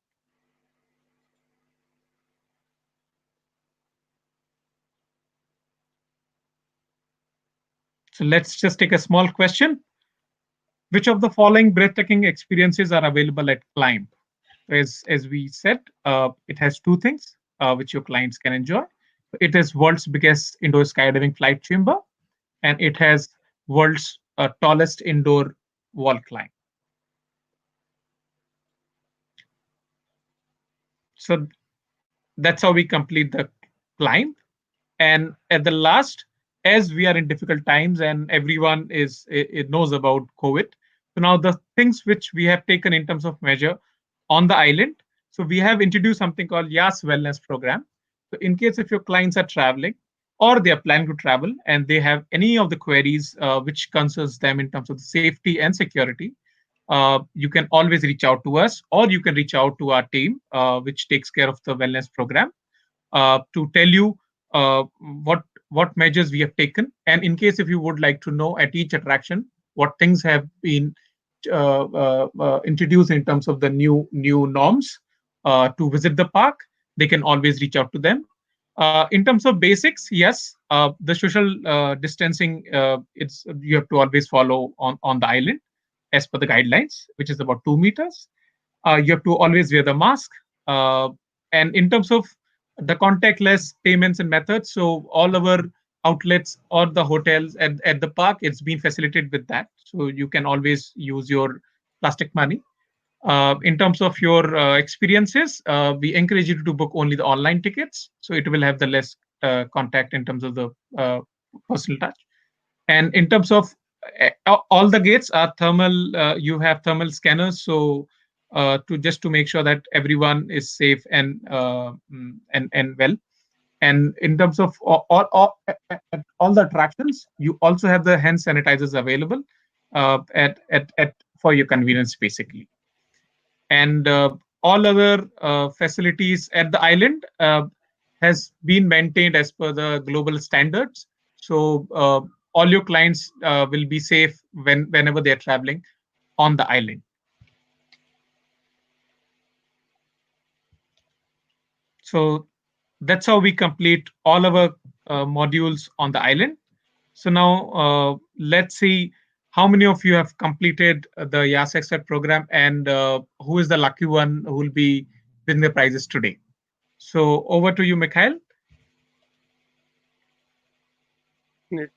So let's just take a small question. Which of the following breathtaking experiences are available at Climb? As we said, it has 2 things which your clients can enjoy. It is world's biggest indoor skydiving flight chamber, and it has world's tallest indoor wall climb. So that's how we complete the climb. And at the last, as we are in difficult times and everyone it knows about COVID, so now the things which we have taken in terms of measure on the island. So we have introduced something called Yas Wellness Program. So in case if your clients are traveling or they are planning to travel and they have any of the queries which concerns them in terms of the safety and security, you can always reach out to us, or you can reach out to our team, which takes care of the wellness program, to tell you what measures we have taken. And in case if you would like to know at each attraction what things have been introduced in terms of the new norms to visit the park, they can always reach out to them. In terms of basics, yes, the social distancing, it's you have to always follow on the island as per the guidelines, which is about 2 meters. You have to always wear the mask. Uh, and in terms of the contactless payments and methods, so all our outlets or the hotels at the park, it's been facilitated with that. So you can always use your plastic money. In terms of your experiences, we encourage you to book only the online tickets, so it will have the less contact in terms of the personal touch. And in terms of all the gates are thermal, you have thermal scanners, so to just to make sure that everyone is safe and well. And in terms of all the attractions, you also have the hand sanitizers available at for your convenience, basically. And all other facilities at the island has been maintained as per the global standards. So all your clients will be safe whenever they're traveling on the island. So that's how we complete all our modules on the island. So now let's see how many of you have completed the YAS Expert program, and who is the lucky one who will be winning the prizes today. So over to you, Mikhail. Neat.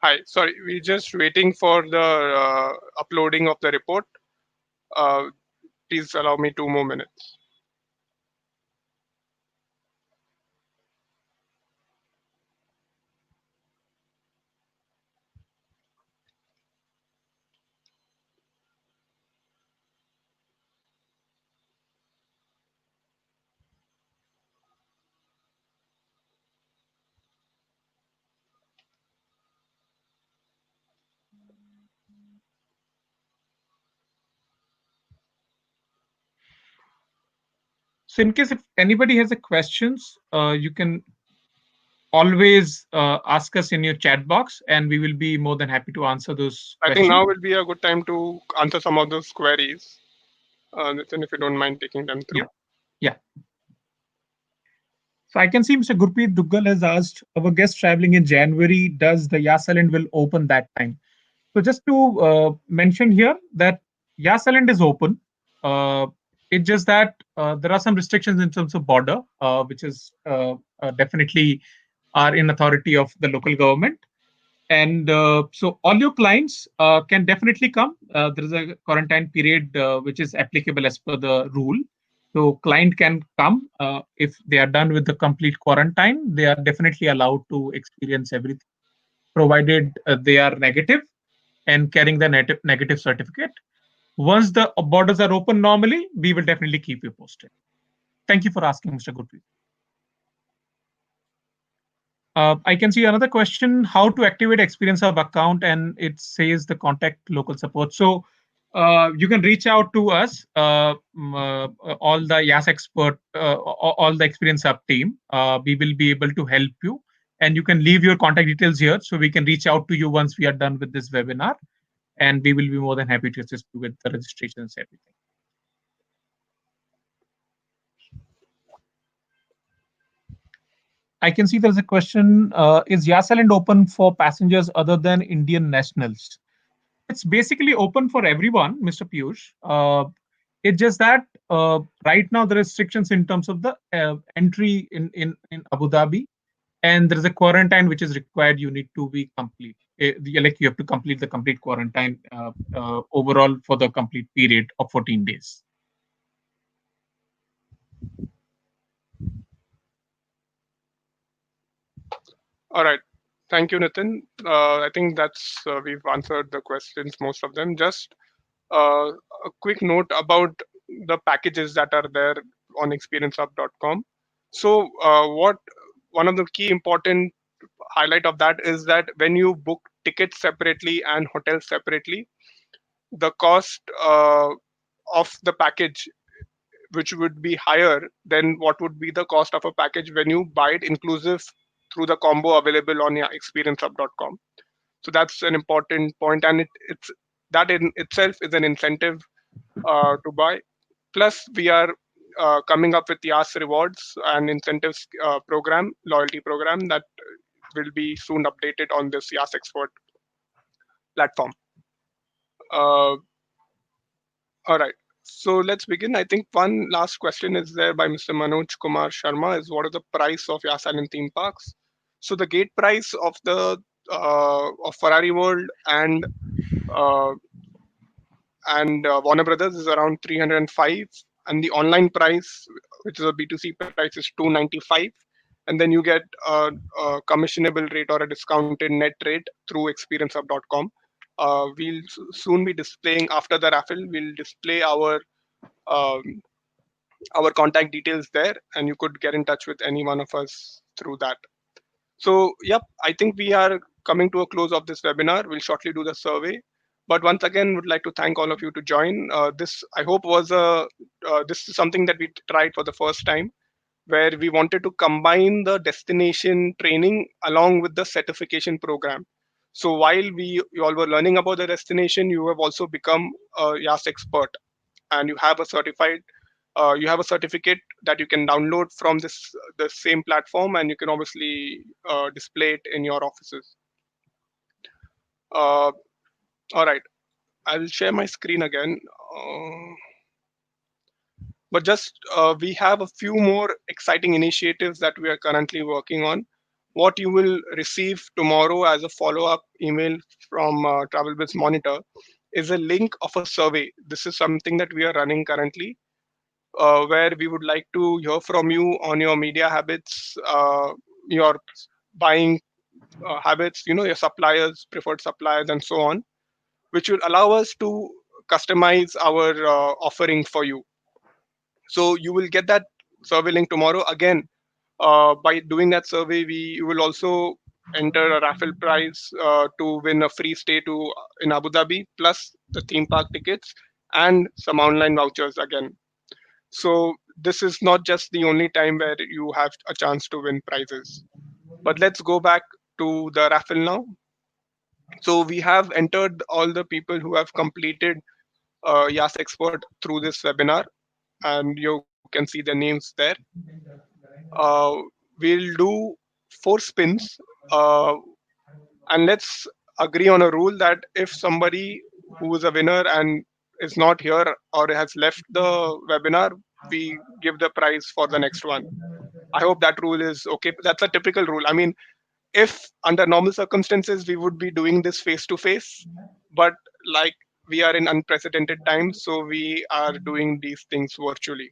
Hi, sorry, we're just waiting for the uploading of the report. Uh, Please allow me 2 more minutes. So in case if anybody has a questions, you can always ask us in your chat box, and we will be more than happy to answer those I think questions. now will be a good time to answer some of those queries. Nitin, if you don't mind taking them Yeah, through. yeah. So I can see Mr. Gurpreet Duggal has asked, our guest traveling in January, does the Yas Island will open that time? So just to mention here that Yas Island is open. Uh, it's just that there are some restrictions in terms of border, which is definitely are in authority of the local government. And so all your clients can definitely come. There is a quarantine period which is applicable as per the rule. So client can come if they are done with the complete quarantine. They are definitely allowed to experience everything, provided they are negative and carrying the negative certificate. Once the borders are open normally, we will definitely keep you posted. Thank you for asking, Mr. Gurpreet. I can see another question: how to activate Experience Hub account, and it says the contact local support. So you can reach out to us, all the YAS expert, all the Experience Hub team. We will be able to help you, and you can leave your contact details here, so we can reach out to you once we are done with this webinar, and we will be more than happy to assist you with the registrations, everything. I can see there's a question: is Yas Island open for passengers other than Indian nationals? It's basically open for everyone, Mr. Piyush. It's just that right now the restrictions in terms of the entry in Abu Dhabi, and there is a quarantine which is required. You need to be complete. Like you have to complete the complete quarantine overall for the complete period of 14 days. All right. Thank you, Nitin. I think that's we've answered the questions, most of them. Just a quick note about the packages that are there on experiencehub.com. So, what one of the key important highlight of that is that when you book tickets separately and hotels separately, the cost of the package, which would be higher than what would be the cost of a package when you buy it inclusive through the combo available on your experiencehub.com. So that's an important point, and it's that in itself is an incentive to buy. Plus, we are coming up with Yas rewards and incentives program, loyalty program that will be soon updated on this Yas Expert platform. Uh, all right. So let's begin. I think one last question is there by Mr. Manoj Kumar Sharma is what is the price of Yas Island theme parks? So the gate price of the of Ferrari World uh, and Warner Brothers is around 305, and the online price, which is a B2C price, is 295, and then you get a commissionable rate or a discounted net rate through experienceHub.com. We'll soon be displaying after the raffle. We'll display um, our contact details there, and you could get in touch with any one of us through that. So, yep, I think we are coming to a close of this webinar. We'll shortly do the survey. But once again, would like to thank all of you to join. This, I hope, was this is something that we tried for the first time, where we wanted to combine the destination training along with the certification program. So while you all were learning about the destination, you have also become a YAS expert, and you have a certificate that you can download from the same platform, and you can obviously display it in your offices. uh, all right, I'll share my screen again. But just we have a few more exciting initiatives that we are currently working on. What you will receive tomorrow as a follow-up email from TravelBiz Monitor is a link of a survey. This is something that we are running currently, where we would like to hear from you on your media habits, your buying habits, your suppliers, preferred suppliers, and so on, which will allow us to customize our offering for you. So you will get that survey link tomorrow. Again, by doing that survey, you will also enter a raffle prize to win a free stay to in Abu Dhabi, plus the theme park tickets and some online vouchers again. So this is not just the only time where you have a chance to win prizes. But let's go back to the raffle now. So we have entered all the people who have completed Yas Expert through this webinar, and you can see the names there. Uh, we'll do 4 spins, uh, and let's agree on a rule that if somebody who is a winner and is not here or has left the webinar, we give the prize for the next one. I hope that rule is okay. That's a typical rule. I mean, if under normal circumstances we would be doing this face to face, but like we are in unprecedented times, so we are doing these things virtually.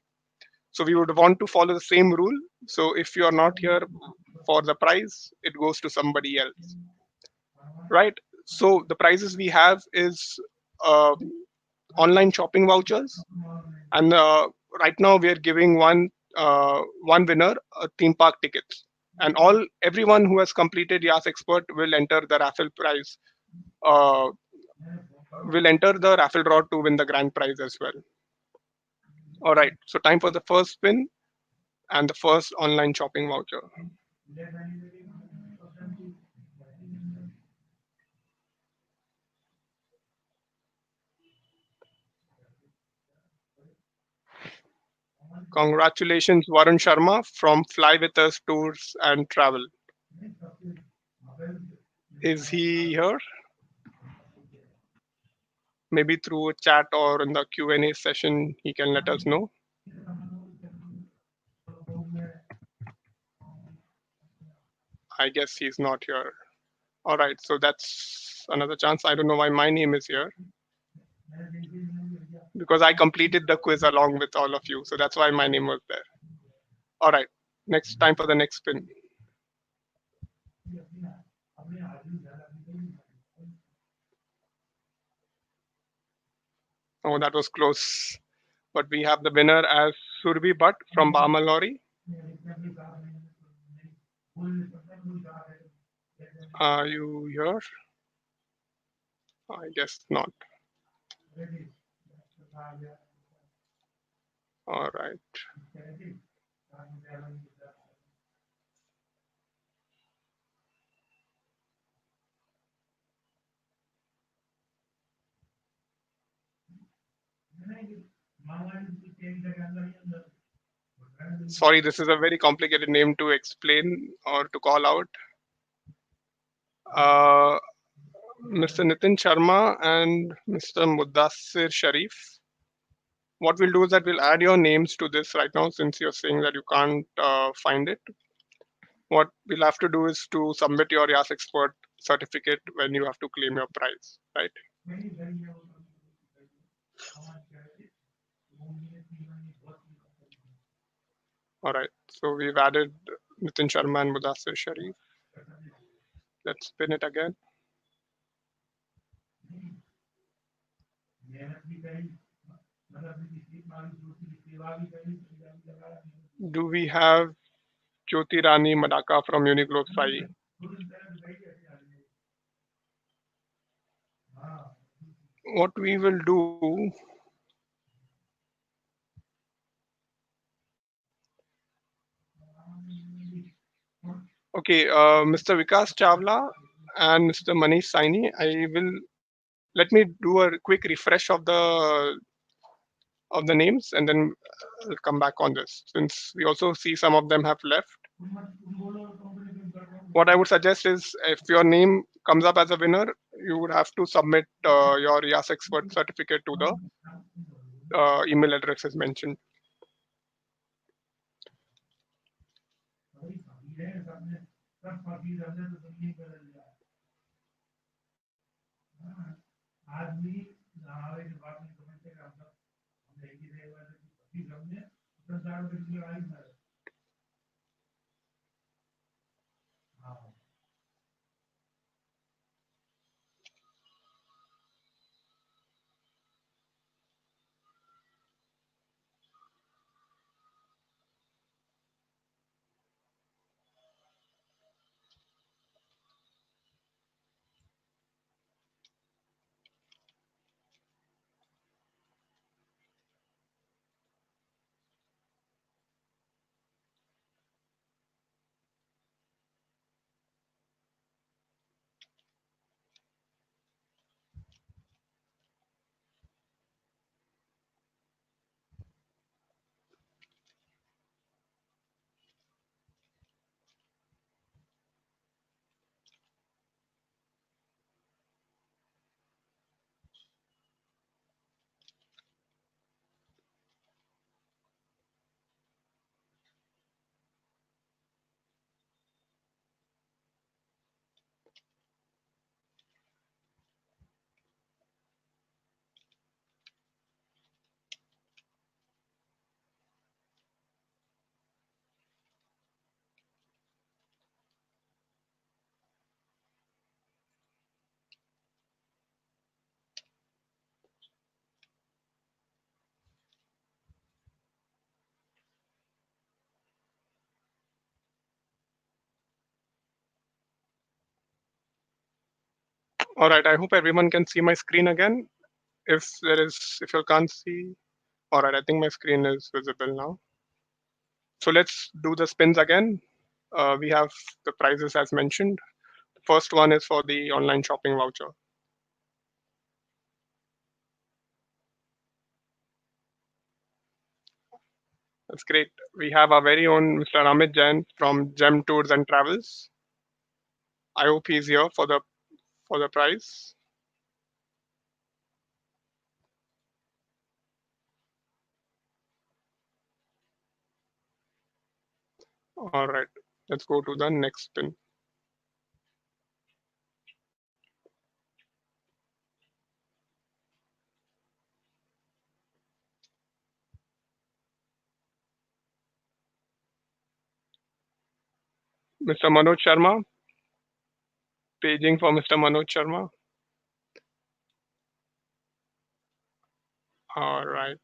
So we would want to follow the same rule. So if you are not here for the prize, it goes to somebody else, right? So the prizes we have is uh, online shopping vouchers, and right now we are giving one winner theme park tickets, and everyone who has completed Yas Expert will enter the raffle prize. Uh, will enter the raffle draw to win the grand prize as well. All right. So time for the first spin and the first online shopping voucher. Congratulations, Varun Sharma from Fly With Us Tours and Travel. Is he here? Maybe through a chat or in the Q&A session, he can let us know. I guess he's not here. All right, so that's another chance. I don't know why my name is here because I completed the quiz along with all of you. So that's why my name was there. All right, next time for the next spin. Oh, that was close. But we have the winner as Surbi Bhatt from Bamalori. Are you here? I guess not. All right. Sorry, this is a very complicated name to explain or to call out. Uh, Mr. Nitin Sharma and Mr. Mudassir Sharif. What we'll do is that we'll add your names to this right now since you're saying that you can't find it. What we'll have to do is to submit your YAS expert certificate when you have to claim your prize, right? All right. So we've added Nitin Sharma and Mudassir Sharif. Let's spin it again. Do we have Jyoti Rani Madaka from Uniqlo Sai? What we will do, okay, Mr. Vikas Chawla and Mr. Manish Saini, I will let me do a quick refresh of the names and then I'll come back on this since we also see some of them have left. What I would suggest is if your name comes up as a winner, you would have to submit your YAS expert certificate to the email address as mentioned. All right, I hope everyone can see my screen again. If you can't see, all right, I think my screen is visible now. So let's do the spins again. We have the prizes as mentioned. The first one is for the online shopping voucher. That's great. We have our very own Mr. Amit Jain from Gem Tours and Travels. I hope he's here for the prize. All right, let's go to the next spin. Mr. Manoj Sharma, paging for Mr. Manoj Sharma. All right.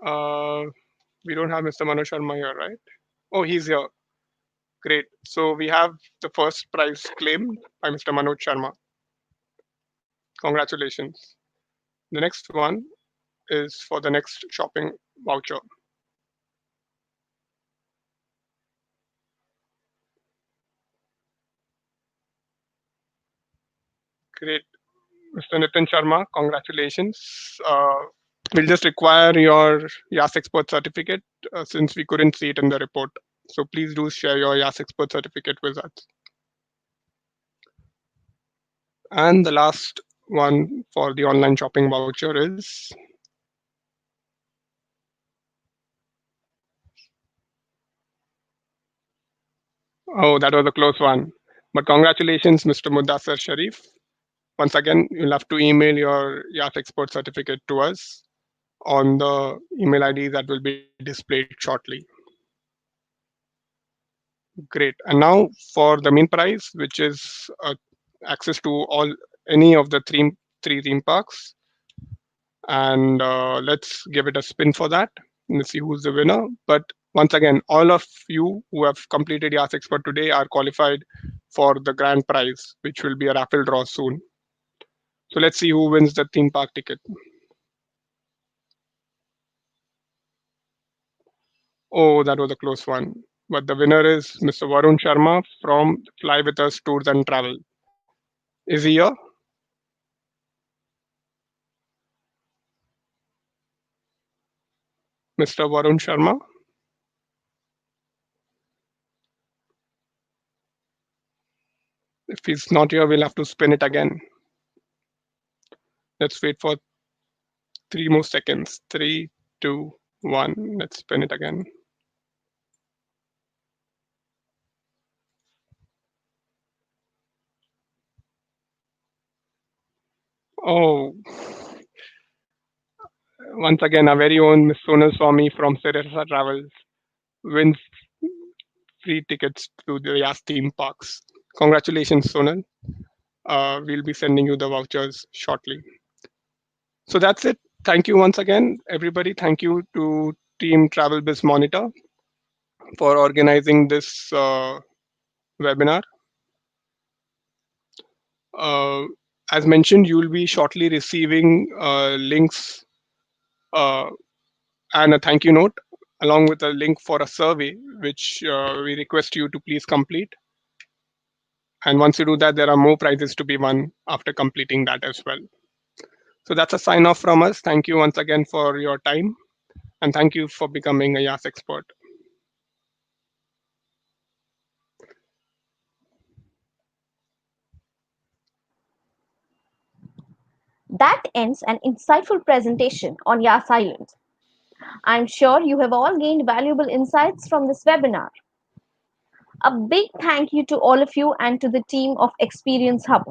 Uh, we don't have Mr. Manoj Sharma here, right? Oh, he's here. Great. So we have the first prize claimed by Mr. Manoj Sharma. Congratulations. The next one is for the next shopping voucher. Great. Mr. Nitin Sharma, congratulations. We'll just require your YAS Expert certificate since we couldn't see it in the report. So please do share your YAS Expert certificate with us. And the last one for the online shopping voucher is, oh, that was a close one. But congratulations, Mr. Mudassar Sharif. Once again, you'll have to email your YAS Expert certificate to us on the email ID that will be displayed shortly. Great. And now for the main prize, which is access to all any of the three theme parks. And let's give it a spin for that and see who's the winner. But once again, all of you who have completed YAS Expert today are qualified for the grand prize, which will be a raffle draw soon. So let's see who wins the theme park ticket. Oh, that was a close one. But the winner is Mr. Varun Sharma from Fly With Us Tours and Travel. Is he here? Mr. Varun Sharma? If he's not here, we'll have to spin it again. Let's wait for 3 more seconds. 3, 2, 1. Let's spin it again. Oh, once again, our very own Miss Sonal Swami from Sirasa Travels wins free tickets to the Yas theme parks. Congratulations, Sonal. We'll be sending you the vouchers shortly. So that's it. Thank you once again, everybody. Thank you to Team Travel Biz Monitor for organizing this webinar. Uh, as mentioned, you will be shortly receiving links uh, and a thank you note along with a link for a survey, which we request you to please complete. And once you do that, there are more prizes to be won after completing that as well. So that's a sign off from us. Thank you once again for your time. And thank you for becoming a YAS expert. That ends an insightful presentation on Yas Island. I'm sure you have all gained valuable insights from this webinar. A big thank you to all of you and to the team of Experience Hub.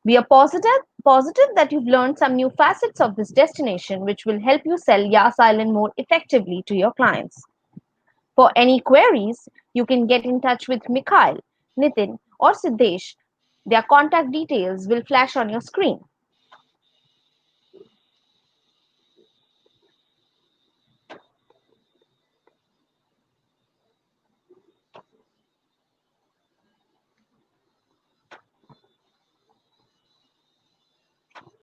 We are positive that you've learned some new facets of this destination which will help you sell Yas Island more effectively to your clients. For any queries, you can get in touch with Mikhail, Nitin, or Siddesh. Their contact details will flash on your screen.